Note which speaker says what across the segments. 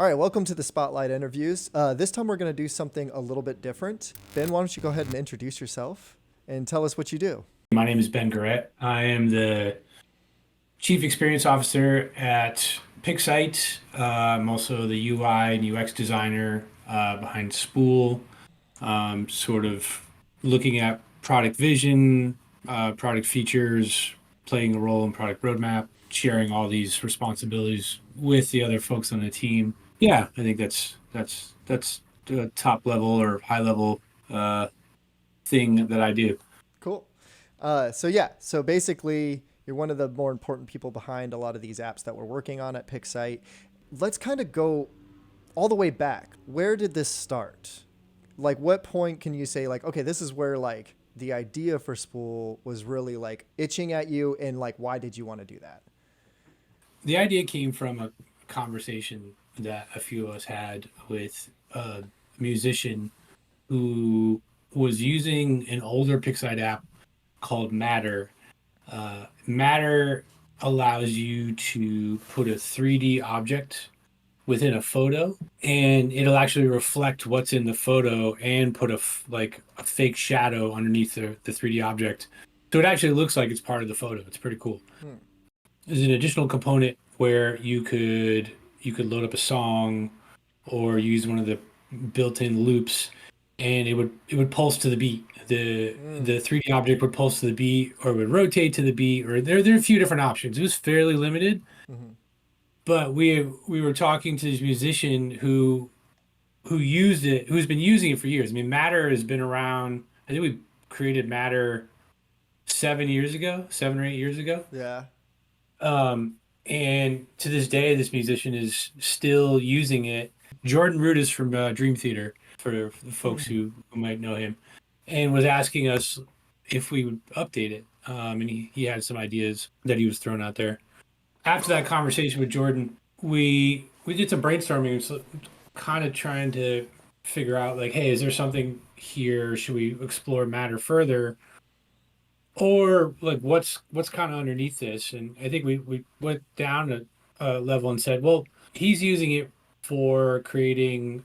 Speaker 1: All right, welcome to the Spotlight interviews. This time we're going to do something a little bit different. Ben, why don't you go ahead and introduce yourself and tell us what you do?
Speaker 2: My name is Ben Garrett. I am the Chief Experience Officer at Pixite. I'm also the UI and UX designer behind Spool, sort of looking at product vision, product features, playing a role in product roadmap, sharing all these responsibilities with the other folks on the team. Yeah, I think that's the top level or high level uh, thing that I do.
Speaker 1: Cool. So basically, you're one of the more important people behind a lot of these apps that we're working on at Pixite. Let's kind of go all the way back. Where did this start? Like, what point can you say, like, okay, this is where, like, the idea for Spool was really, like, itching at you, and, like, why did you want to do that?
Speaker 2: The idea came from a conversation that a few of us had with a musician who was using an older Pixide app called Matter. Matter allows you to put a 3D object within a photo, and it'll actually reflect what's in the photo and put like a fake shadow underneath the 3D object. So it actually looks like it's part of the photo. It's pretty cool.
Speaker 1: Hmm.
Speaker 2: There's an additional component where you could load up a song or use one of the built-in loops, and it would pulse to the beat. The
Speaker 1: Mm.
Speaker 2: 3D object would pulse to the beat, or it would rotate to the beat, or there are a few different options. It was fairly limited,
Speaker 1: Hmm.
Speaker 2: but we were talking to this musician who used it, who's been using it for years. I mean, Matter has been around. I think we created Matter 7 years ago, 7 or 8 years ago.
Speaker 1: Yeah.
Speaker 2: Um, and to this day, this musician is still using it. Jordan Root is from Dream Theater, for the folks
Speaker 1: Hmm.
Speaker 2: who might know him, and was asking us if we would update it. And he had some ideas that he was throwing out there. After that conversation with Jordan, we did some brainstorming, so kind of trying to figure out like, hey, is there something here? Should we explore Matter further? Or like what's kind of underneath this? And I think we went down a level and said, well, he's using it for creating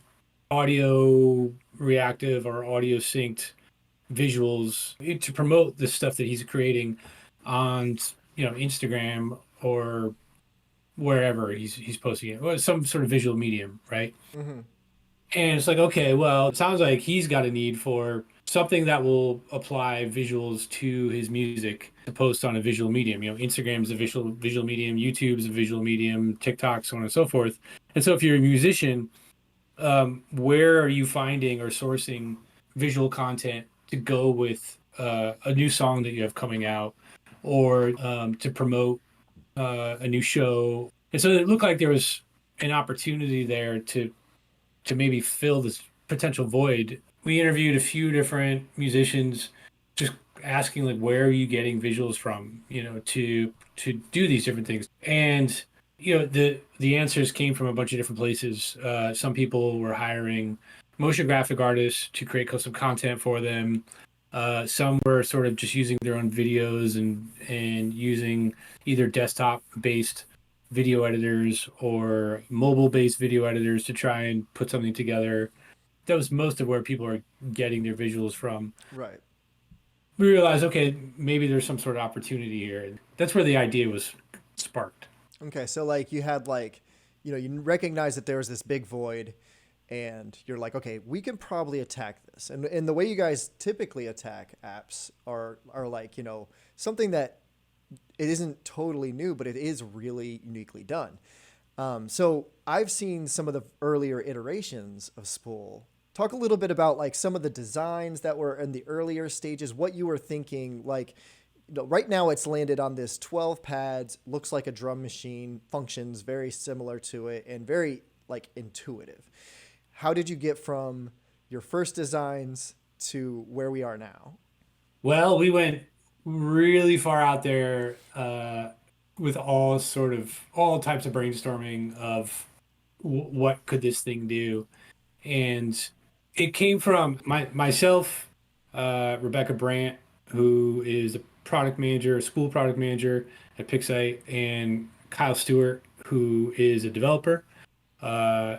Speaker 2: audio reactive or audio synced visuals to promote the stuff that he's creating on, Instagram or wherever he's posting it, or some sort of visual medium, right?
Speaker 1: Hmm.
Speaker 2: And it's like, okay, well, it sounds like he's got a need for something that will apply visuals to his music to post on a visual medium. Instagram's a visual medium, YouTube's a visual medium, TikTok, so on and so forth. And so if you're a musician, where are you finding or sourcing visual content to go with a new song that you have coming out, or to promote a new show? And so it looked like there was an opportunity there to maybe fill this potential void. We interviewed a few different musicians, just asking like, where are you getting visuals from, to do these different things. And the answers came from a bunch of different places. Some people were hiring motion graphic artists to create custom content for them. Some were sort of just using their own videos and using either desktop based video editors or mobile based video editors to try and put something together. That was most of where people are getting their visuals from.
Speaker 1: Right.
Speaker 2: We realized, okay, maybe there's some sort of opportunity here. That's where the idea was sparked.
Speaker 1: Okay, so like you had like, you recognize that there was this big void, and you're like, okay, we can probably attack this. And the way you guys typically attack apps are like, something that it isn't totally new, but it is really uniquely done. So I've seen some of the earlier iterations of Spool. Talk a little bit about like some of the designs that were in the earlier stages, what you were thinking. Like, right now it's landed on this 12 pads, looks like a drum machine, functions very similar to it, and very like intuitive. How did you get from your first designs to where we are now?
Speaker 2: Well, we went really far out there with all types of brainstorming of what could this thing do. And it came from myself, Rebecca Brandt, who is a product manager, a school product manager at Pixite, and Kyle Stewart, who is a developer. uh,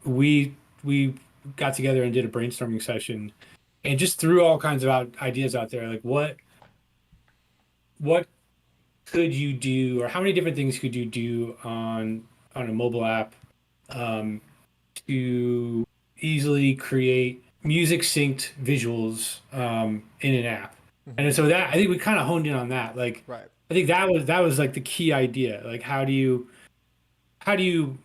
Speaker 2: we got together and did a brainstorming session and just threw all kinds of ideas out there. Like what could you do, or how many different things could you do on a mobile app um, to easily create music synced visuals in an app?
Speaker 1: Hmm.
Speaker 2: And so that I think we kind of honed in on that. Like
Speaker 1: Right.
Speaker 2: I think that was like the key idea. Like how do you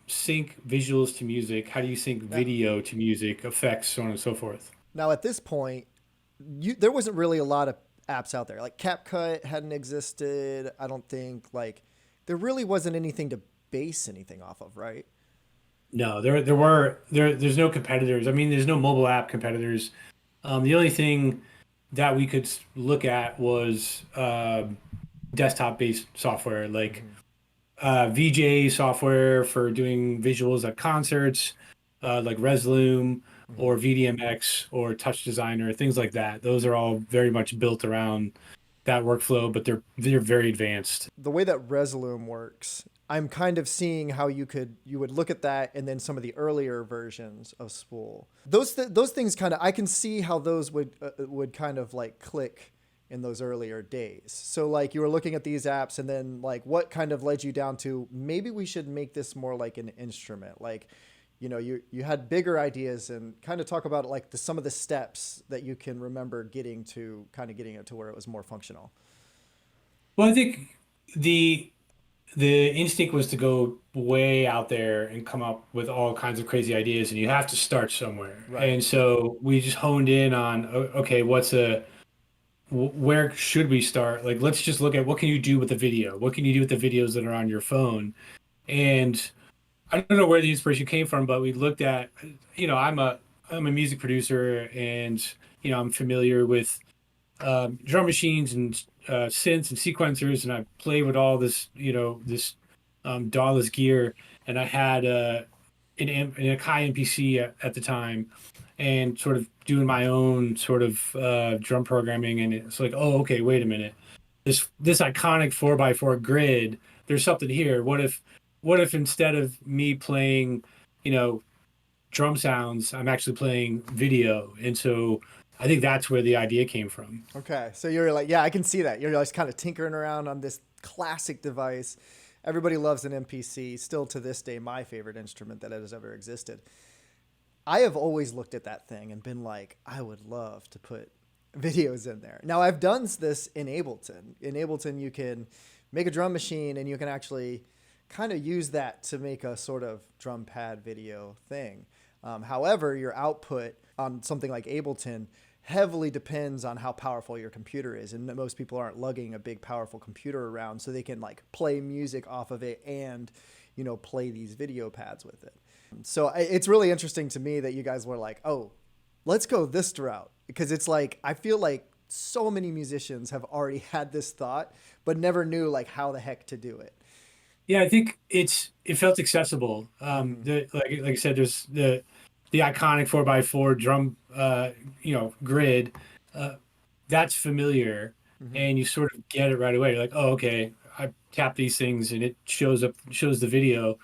Speaker 2: sync visuals to music? How do you sync
Speaker 1: Now,
Speaker 2: video to music, effects, so on and so forth?
Speaker 1: now at this point, there wasn't really a lot of apps out there. Like CapCut hadn't existed. I don't think like there really wasn't anything to base anything off of, right?
Speaker 2: No, there's no competitors. I mean, there's no mobile app competitors. The only thing that we could look at was desktop-based software like
Speaker 1: Hmm.
Speaker 2: VJ software for doing visuals at concerts, like Resloom
Speaker 1: Hmm.
Speaker 2: or VDMX or Touch Designer, things like that. Those are all very much built around that workflow, but they're very advanced.
Speaker 1: The way that Resolume works, I'm kind of seeing how you would look at that and then some of the earlier versions of Spool. Those things kind of I can see how those would kind of like click in those earlier days. So like you were looking at these apps and then like what kind of led you down to maybe we should make this more like an instrument. Like you had bigger ideas and kind of talk about like some of the steps that you can remember getting it to where it was more functional.
Speaker 2: Well, I think the the instinct was to go way out there and come up with all kinds of crazy ideas, and you have to start somewhere.
Speaker 1: Right.
Speaker 2: And so we just honed in on, okay, where should we start? Like, let's just look at what can you do with the video? What can you do with the videos that are on your phone? And I don't know where the inspiration came from, but we looked at, I'm a music producer, and I'm familiar with drum machines and synths and sequencers, and I played with all this DAWless gear, and I had an Akai MPC at the time, and sort of doing my own sort of drum programming, and it's like, oh, okay, wait a minute, this iconic 4x4 grid, there's something here. What if instead of me playing, you know, drum sounds, I'm actually playing video, and so I think that's where the idea came from.
Speaker 1: Okay, so you're like, yeah, I can see that. You're just kind of tinkering around on this classic device. Everybody loves an MPC, still to this day, my favorite instrument that has ever existed. I have always looked at that thing and been like, I would love to put videos in there. Now, I've done this in Ableton. In Ableton, you can make a drum machine and you can actually kind of use that to make a sort of drum pad video thing. However, your output on something like Ableton heavily depends on how powerful your computer is, and most people aren't lugging a big powerful computer around so they can like play music off of it and play these video pads with it. So it's really interesting to me that you guys were like, oh, let's go this route, because it's like I feel like so many musicians have already had this thought but never knew like how the heck to do it.
Speaker 2: Yeah, I think it felt accessible.
Speaker 1: Hmm.
Speaker 2: Like I said, there's the iconic 4x4 drum grid. Uh, that's familiar,
Speaker 1: Hmm.
Speaker 2: and you sort of get it right away. You're like, oh, okay, I tap these things and it shows the video.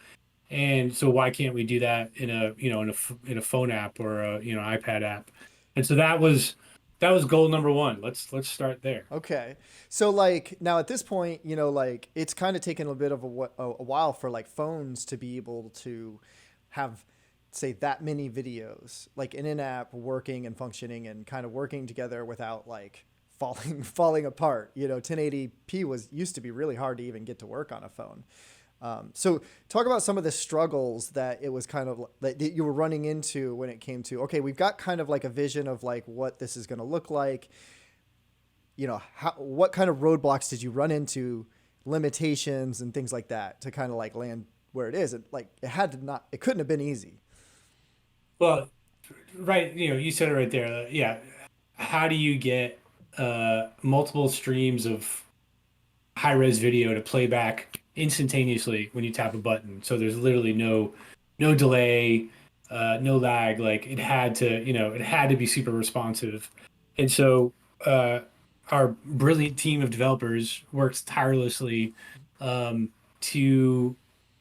Speaker 2: And so why can't we do that in a phone app or a iPad app? And so that was goal number one. Let's start there.
Speaker 1: Okay. So like now at this point, like it's kind of taken a bit of a while for like phones to be able to have say that many videos like in an app working and functioning and kind of working together without like falling apart. 1080p was used to be really hard to even get to work on a phone. So talk about some of the struggles that it was kind of that you were running into when it came to, okay, we've got kind of like a vision of like what this is going to look like. What kind of roadblocks did you run into, limitations and things like that to kind of like land where it is? Like it couldn't have been easy.
Speaker 2: Well, right, you said it right there. Yeah. How do you get multiple streams of high res video to play back instantaneously when you tap a button? So there's literally no delay, no lag. Like it had to be super responsive. And so uh, our brilliant team of developers works tirelessly to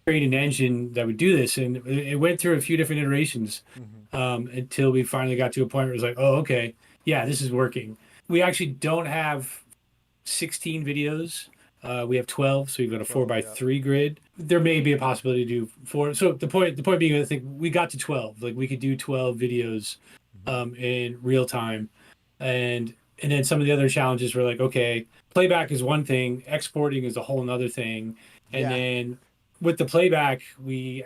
Speaker 2: create an engine that would do this. And it went through a few different iterations
Speaker 1: Hmm.
Speaker 2: until we finally got to a point where it was like, oh, okay, yeah, this is working. We actually don't have 16 videos. We have 12, so we've got a 4
Speaker 1: 12,
Speaker 2: by
Speaker 1: yeah.
Speaker 2: 3 grid. There may be a possibility to do 4. So the point being, I think we got to 12. Like we could do 12 videos
Speaker 1: Hmm.
Speaker 2: in real time. And then some of the other challenges were like, okay, playback is one thing, exporting is a whole nother thing. And
Speaker 1: Yeah.
Speaker 2: then with the playback, we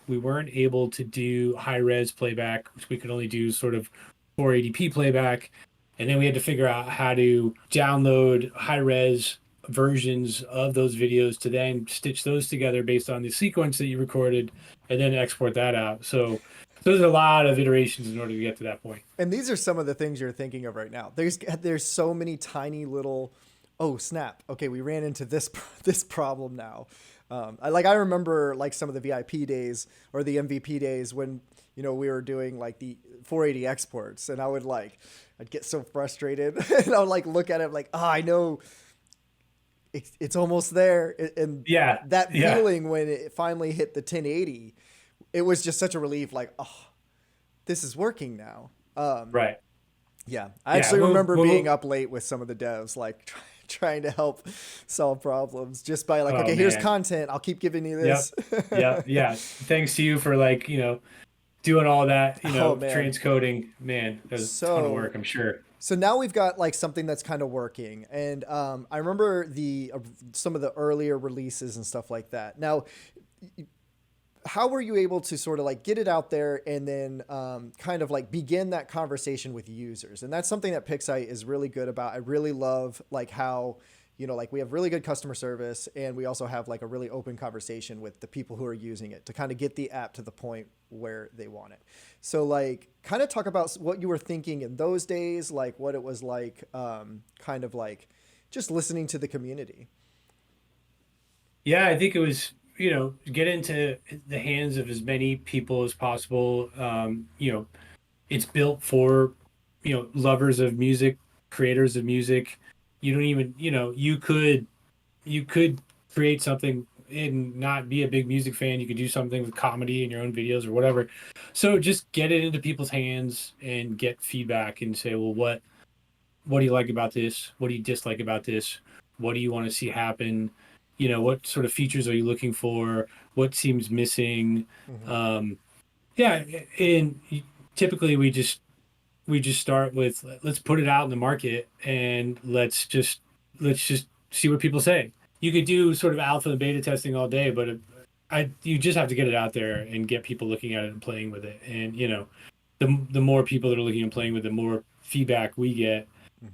Speaker 2: weren't able to do high res playback, which we could only do sort of 480p playback. And then we had to figure out how to download high res versions of those videos to then stitch those together based on the sequence that you recorded and then export that out. So there's a lot of iterations in order to get to that point.
Speaker 1: And these are some of the things you're thinking of right now. There's so many tiny little, oh snap, okay, we ran into this this problem now. I remember like some of the VIP days or the MVP days when we were doing like the 480 exports, and I'd get so frustrated, and I would like look at it like, oh, I know it's almost there, and
Speaker 2: Yeah,
Speaker 1: that
Speaker 2: yeah,
Speaker 1: feeling when it finally hit the 1080, it was just such a relief. Like, oh, this is working now.
Speaker 2: right.
Speaker 1: Yeah, I
Speaker 2: Yeah,
Speaker 1: actually remember being up late with some of the devs, like trying to help solve problems just by like,
Speaker 2: oh
Speaker 1: okay, here's
Speaker 2: man.
Speaker 1: content. I'll keep giving you
Speaker 2: Yep.
Speaker 1: this.
Speaker 2: Yep. Yeah. Thanks to you for like, doing all that,
Speaker 1: Oh man.
Speaker 2: transcoding. Man, that was a ton of
Speaker 1: So
Speaker 2: work, I'm sure.
Speaker 1: so now we've got like something that's kind of working, and I remember some of the earlier releases and stuff like that. Now, how were you able to sort of like get it out there and then kind of like begin that conversation with users? And that's something that Pixite is really good about. I really love like how, like we have really good customer service, and we also have like a really open conversation with the people who are using it to kind of get the app to the point where they want it. So like kind of talk about what you were thinking in those days, like what it was like, kind of like just listening to the community.
Speaker 2: Yeah, I think it was, get into the hands of as many people as possible. It's built for, lovers of music, creators of music. You don't even, you could create something and not be a big music fan. You could do something with comedy in your own videos or whatever. So just get it into people's hands and get feedback and say, well, what do you like about this? What do you dislike about this? What do you want to see happen? What sort of features are you looking for? What seems missing?
Speaker 1: Hmm.
Speaker 2: Um, yeah, and typically we just start with let's put it out in the market and let's just see what people say. You could do sort of alpha and beta testing all day, but you just have to get it out there and get people looking at it and playing with it. And the more people that are looking and playing with it, the more feedback we get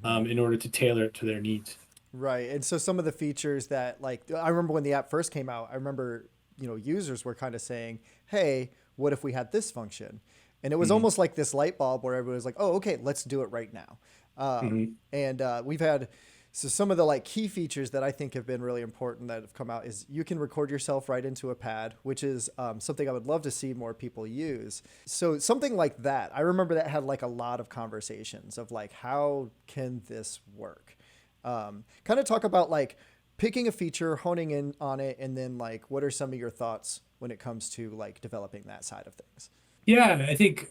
Speaker 1: Hmm.
Speaker 2: in order to tailor it to their needs.
Speaker 1: Right. And so some of the features that like I remember when the app first came out, I remember, users were kind of saying, "Hey, what if we had this function?" And it was
Speaker 2: Hmm.
Speaker 1: almost like this light bulb where everybody was like, "Oh, okay, let's do it right now."
Speaker 2: Hmm.
Speaker 1: And we've had so some of the like key features that I think have been really important that have come out is you can record yourself right into a pad, which is something I would love to see more people use. So something like that, I remember that had like a lot of conversations of like, how can this work? Kind of talk about like picking a feature, honing in on it, and then like what are some of your thoughts when it comes to like developing that side of things?
Speaker 2: Yeah, I think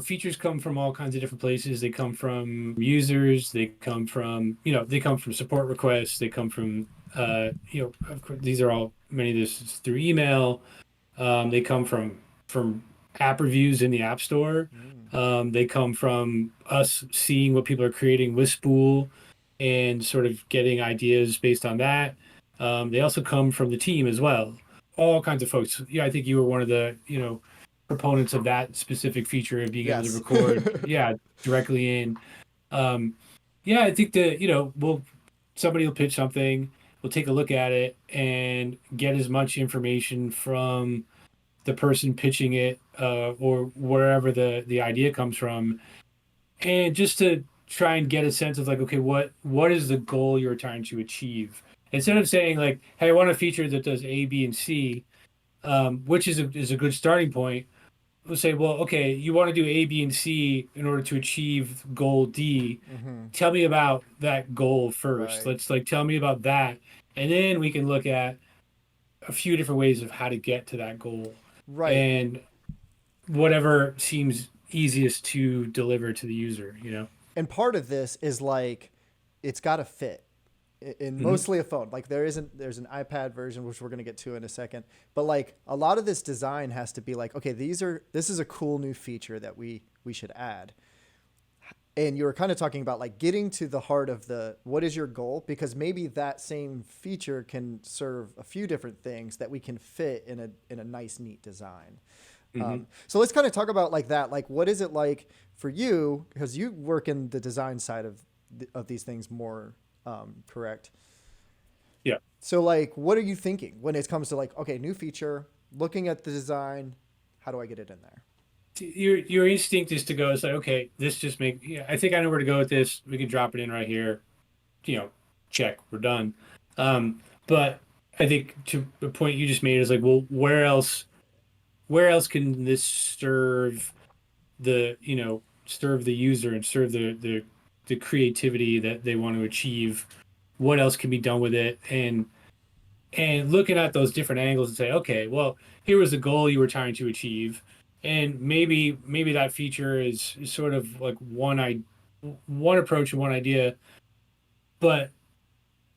Speaker 2: features come from all kinds of different places. They come from users, they come from support requests, they come from of course these are all many of this is through email. They come from app reviews in the App Store.
Speaker 1: Mm.
Speaker 2: They come from us seeing what people are creating with Spool and sort of getting ideas based on that. They also come from the team as well. All kinds of folks. Yeah, I think you were one of the, proponents of that specific feature of being able to
Speaker 1: Yes.
Speaker 2: record, yeah, directly in. Um, yeah, I think that, somebody will pitch something, we'll take a look at it and get as much information from the person pitching it, or wherever the idea comes from, and just to try and get a sense of like, okay, what is the goal you're trying to achieve? Instead of saying like, hey, I want a feature that does A, B, and C, which is a good starting point. We'll say, well, okay, you want to do A, B, and C in order to achieve goal D.
Speaker 1: Hmm.
Speaker 2: Tell me about that goal first.
Speaker 1: Right.
Speaker 2: Let's like tell me about that, and then we can look at, a few different ways of how to get to that goal,
Speaker 1: Right.
Speaker 2: and whatever seems easiest to deliver to the user, you know?
Speaker 1: And part of this is like it's got to fit in
Speaker 2: Hmm.
Speaker 1: mostly a phone. Like there's an iPad version which we're going to get to in a second. But like a lot of this design has to be like, okay, this is a cool new feature that we should add. And you were kind of talking about like getting to the heart of the what is your goal, because maybe that same feature can serve a few different things that we can fit in a nice neat design.
Speaker 2: Hmm.
Speaker 1: So let's kind of talk about like that. Like, what is it like for you? Because you work in the design side of these things more, correct?
Speaker 2: Yeah.
Speaker 1: So, like, what are you thinking when it comes to like, okay, new feature, looking at the design, how do I get it in there?
Speaker 2: Your instinct is to go, it's like, okay, this just make, yeah, I think I know where to go with this. We can drop it in right here, you know, check, we're done. But I think to the point you just made is like, well, where else can this serve serve the user and serve the creativity that they want to achieve? What else can be done with it? And looking at those different angles and say, okay, well, here was the goal you were trying to achieve, and maybe that feature is sort of like one approach and one idea, but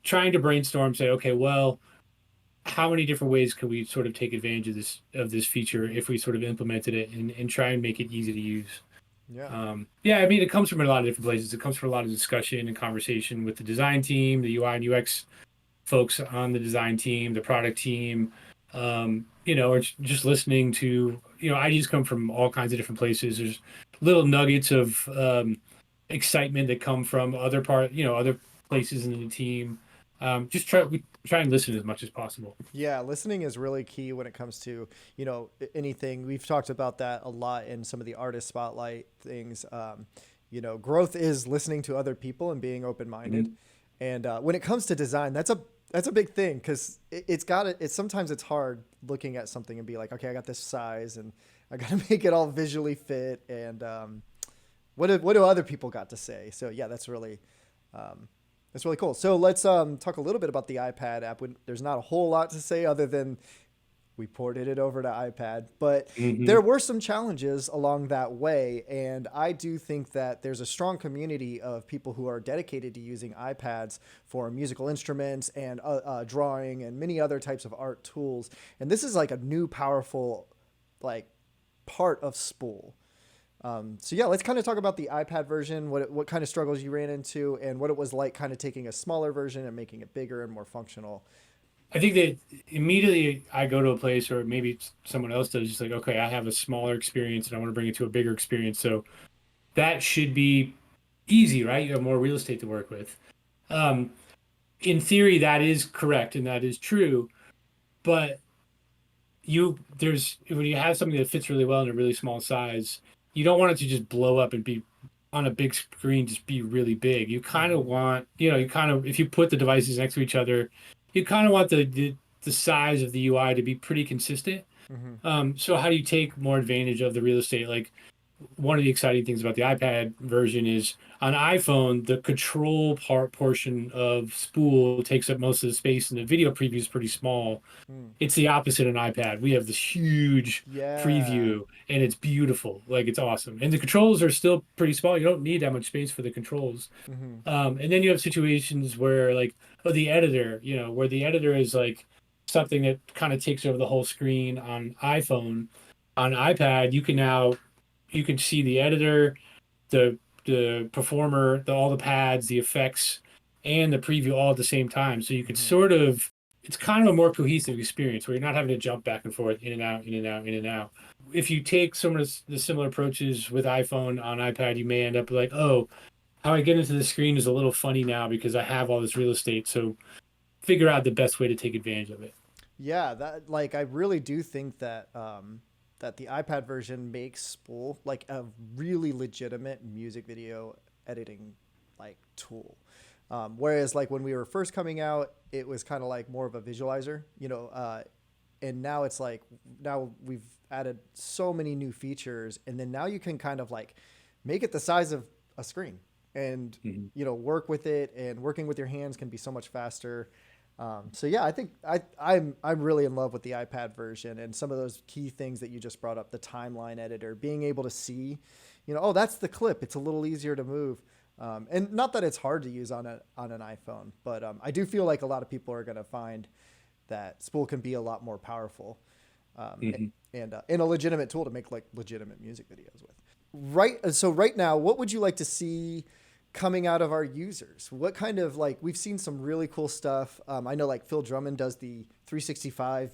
Speaker 2: trying to brainstorm, say, okay, well, how many different ways could we sort of take advantage of this feature if we sort of implemented it and try and make it easy to use?
Speaker 1: Yeah.
Speaker 2: Yeah, I mean, it comes from a lot of different places. It comes from a lot of discussion and conversation with the design team, the UI and UX folks on the design team, the product team, or just listening to, ideas come from all kinds of different places. There's little nuggets of excitement that come from other places in the team. We try and listen as much as possible.
Speaker 1: Yeah, listening is really key when it comes to, anything. We've talked about that a lot in some of the artist spotlight things. Growth is listening to other people and being open-minded.
Speaker 2: Mhm.
Speaker 1: And when it comes to design, that's a big thing because it's sometimes it's hard looking at something and be like, okay, I got this size and I got to make it all visually fit. And what do other people got to say? So yeah, that's really cool. So let's talk a little bit about the iPad app. There's not a whole lot to say other than we ported it over to iPad, but
Speaker 2: Hmm.
Speaker 1: there were some challenges along that way. And I do think that there's a strong community of people who are dedicated to using iPads for musical instruments and drawing and many other types of art tools. And this is like a new, powerful, like part of Spool. So yeah, let's kind of talk about the iPad version, what kind of struggles you ran into, and what it was like kind of taking a smaller version and making it bigger and more functional.
Speaker 2: I think that immediately I go to a place, or maybe someone else does, just like, okay, I have a smaller experience and I want to bring it to a bigger experience. So that should be easy, right? You have more real estate to work with. Um, in theory, that is correct and that is true. But there's when you have something that fits really well in a really small size, you don't want it to just blow up and be on a big screen, just be really big. You kind of
Speaker 1: Mm-hmm.
Speaker 2: want, if you put the devices next to each other, you kind of want the size of the UI to be pretty consistent.
Speaker 1: Mm-hmm.
Speaker 2: So how do you take more advantage of the real estate? Like, one of the exciting things about the iPad version is on iPhone, the control portion of Spool takes up most of the space, and the video preview is pretty small.
Speaker 1: Mm.
Speaker 2: It's the opposite on iPad. We have this huge
Speaker 1: Yeah.
Speaker 2: preview, and it's beautiful. Like, it's awesome. And the controls are still pretty small. You don't need that much space for the controls.
Speaker 1: Mm-hmm.
Speaker 2: And then you have situations where, like, the editor, where the editor is like something that kind of takes over the whole screen on iPhone. On iPad, you can see the editor, the performer, all the pads, the effects, and the preview all at the same time. So you could
Speaker 1: Mm-hmm.
Speaker 2: sort of it's kind of a more cohesive experience where you're not having to jump back and forth, in and out, in and out, in and out. If you take some of the similar approaches with iPhone on iPad, you may end up like, oh, how I get into the screen is a little funny now because I have all this real estate. So figure out the best way to take advantage of it.
Speaker 1: Yeah, that like I really do think that that the iPad version makes Spool like a really legitimate music video editing like tool. Whereas like when we were first coming out, it was kind of like more of a visualizer, and now it's like now we've added so many new features, and then now you can kind of like make it the size of a screen, and
Speaker 2: Mhm.
Speaker 1: work with it, and working with your hands can be so much faster. So yeah, I think I'm really in love with the iPad version and some of those key things that you just brought up, the timeline editor, being able to see, oh, that's the clip. It's a little easier to move. And not that it's hard to use on an iPhone, but I do feel like a lot of people are going to find that Spool can be a lot more powerful,
Speaker 2: Hmm.
Speaker 1: and a legitimate tool to make like legitimate music videos with. Right. So right now, what would you like to see coming out of our users? What kind of, like, we've seen some really cool stuff. I know like Phil Drummond does the 365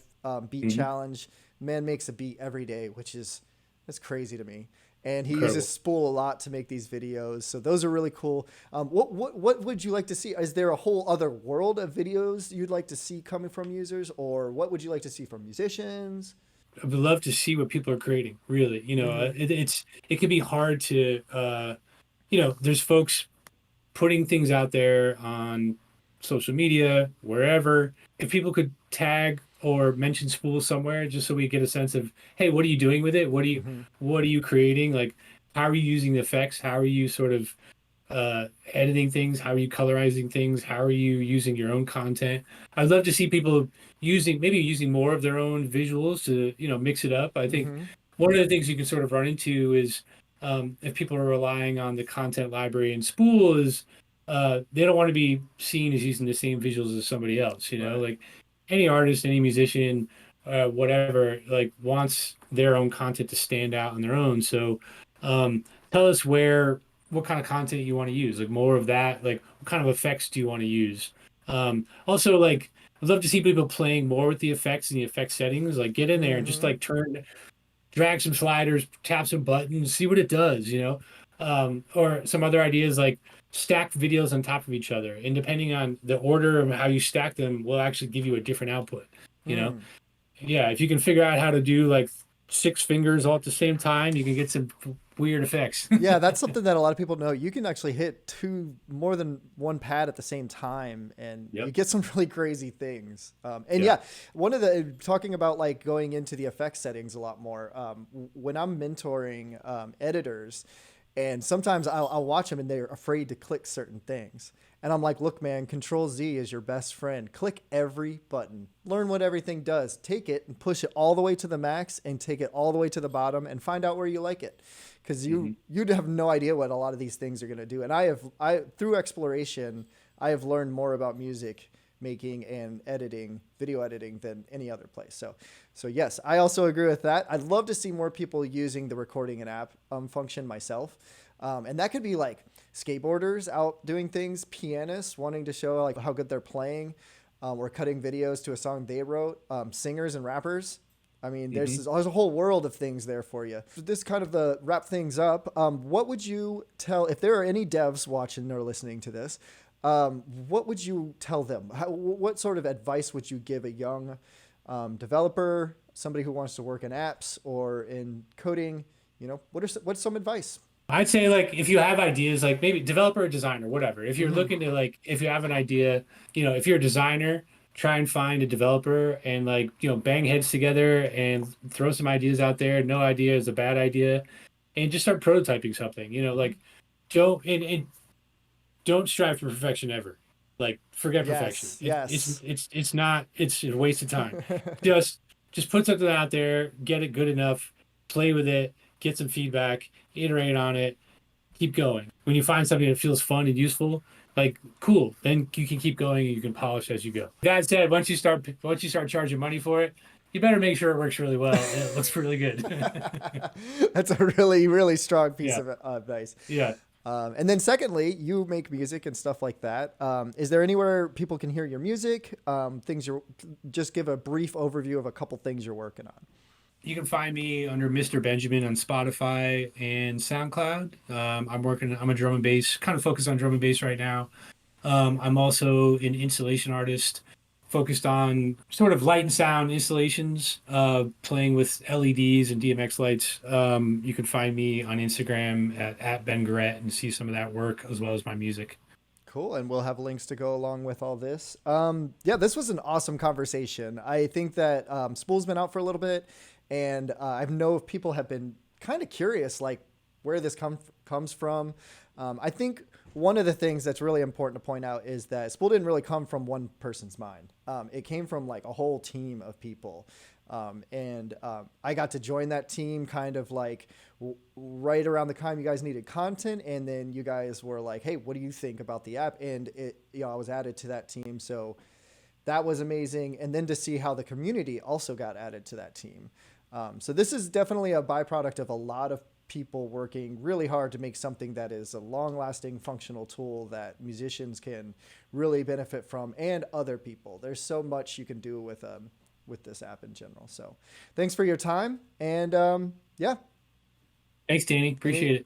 Speaker 1: beat
Speaker 2: Hmm.
Speaker 1: challenge. Man makes a beat every day, which is, that's crazy to me. And he uses
Speaker 2: Incredible.
Speaker 1: Spool a lot to make these videos. So those are really cool. What would you like to see? Is there a whole other world of videos you'd like to see coming from users, or what would you like to see from musicians?
Speaker 2: I would love to see what people are creating. Really,
Speaker 1: Mm-hmm.
Speaker 2: it can be hard to, there's folks putting things out there on social media, wherever. If people could tag or mention Spool somewhere, just so we get a sense of, hey, what are you doing with it?
Speaker 1: Mm-hmm.
Speaker 2: What are you creating? Like, how are you using the effects? How are you sort of editing things? How are you colorizing things? How are you using your own content? I'd love to see people maybe using more of their own visuals to, mix it up. I think
Speaker 1: Mm-hmm.
Speaker 2: one of the things you can sort of run into is if people are relying on the content library in Spool is they don't want to be seen as using the same visuals as somebody else,
Speaker 1: Right.
Speaker 2: like any artist, any musician, whatever, like wants their own content to stand out on their own. So tell us what kind of content you want to use, like more of that, like what kind of effects do you want to use? Also, like I'd love to see people playing more with the effects and the effect settings. Like get in there and just
Speaker 1: Mm-hmm.
Speaker 2: like drag some sliders, tap some buttons, see what it does, or some other ideas like stack videos on top of each other. And depending on the order of how you stack them, will actually give you a different output, you know?
Speaker 1: Mm.
Speaker 2: Yeah, if you can figure out how to do like six fingers all at the same time, you can get some weird effects.
Speaker 1: Yeah, that's something that a lot of people know. You can actually hit more than one pad at the same time, and you
Speaker 2: Yep.
Speaker 1: get some really crazy things. And
Speaker 2: Yeah.
Speaker 1: yeah, one of the talking about like going into the effects settings a lot more. When I'm mentoring editors, and sometimes I'll watch them and they're afraid to click certain things. And I'm like, look, man, Control Z is your best friend. Click every button. Learn what everything does. Take it and push it all the way to the max and take it all the way to the bottom and find out where you like it. Because
Speaker 2: Hmm.
Speaker 1: you'd have no idea what a lot of these things are going to do. And I through exploration, I have learned more about music making and editing, video editing, than any other place. So yes, I also agree with that. I'd love to see more people using the recording an app function myself, and that could be like skateboarders out doing things, pianists wanting to show like how good they're playing, or cutting videos to a song they wrote, singers and rappers. I mean,
Speaker 2: Hmm.
Speaker 1: there's a whole world of things there for you. This kind of the wrap things up. What would you tell if there are any devs watching or listening to this? What would you tell them? What sort of advice would you give a young developer, somebody who wants to work in apps or in coding? What's some advice?
Speaker 2: I'd say like if you have ideas, like maybe developer or designer, whatever. If you're
Speaker 1: Mm-hmm.
Speaker 2: looking to like if you have an idea, if you're a designer, try and find a developer and like, bang heads together and throw some ideas out there. No idea is a bad idea. And just start prototyping something.
Speaker 1: Mm-hmm.
Speaker 2: Like and don't strive for perfection ever. Like forget perfection.
Speaker 1: Yes. Yes.
Speaker 2: It's a waste of time. Just just put something out there, get it good enough, play with it, get some feedback, iterate on it, keep going. When you find something that feels fun and useful, like cool, then you can keep going and you can polish as you go. That said, once you start charging money for it, you better make sure it works really well and it looks really good.
Speaker 1: That's a really, really strong piece
Speaker 2: Yeah.
Speaker 1: of advice.
Speaker 2: Yeah.
Speaker 1: And then, secondly, you make music and stuff like that. Is there anywhere people can hear your music? Things you're just give a brief overview of a couple things you're working on.
Speaker 2: You can find me under Mr. Benjamin on Spotify and SoundCloud. I'm a drum and bass, kind of focused on drum and bass right now. I'm also an installation artist focused on sort of light and sound installations, playing with LEDs and DMX lights. You can find me on Instagram at Ben Garrett and see some of that work as well as my music.
Speaker 1: Cool, and we'll have links to go along with all this. Yeah, this was an awesome conversation. I think that Spool's been out for a little bit, and I know people have been kind of curious, like where this comes from. I think one of the things that's really important to point out is that Spool didn't really come from one person's mind. It came from like a whole team of people. I got to join that team kind of like right around the time you guys needed content. And then you guys were like, hey, what do you think about the app? And I was added to that team. So that was amazing. And then to see how the community also got added to that team. So this is definitely a byproduct of a lot of people working really hard to make something that is a long-lasting functional tool that musicians can really benefit from, and other people. There's so much you can do with this app in general. So thanks for your time. And yeah.
Speaker 2: Thanks, Danny. Appreciate it.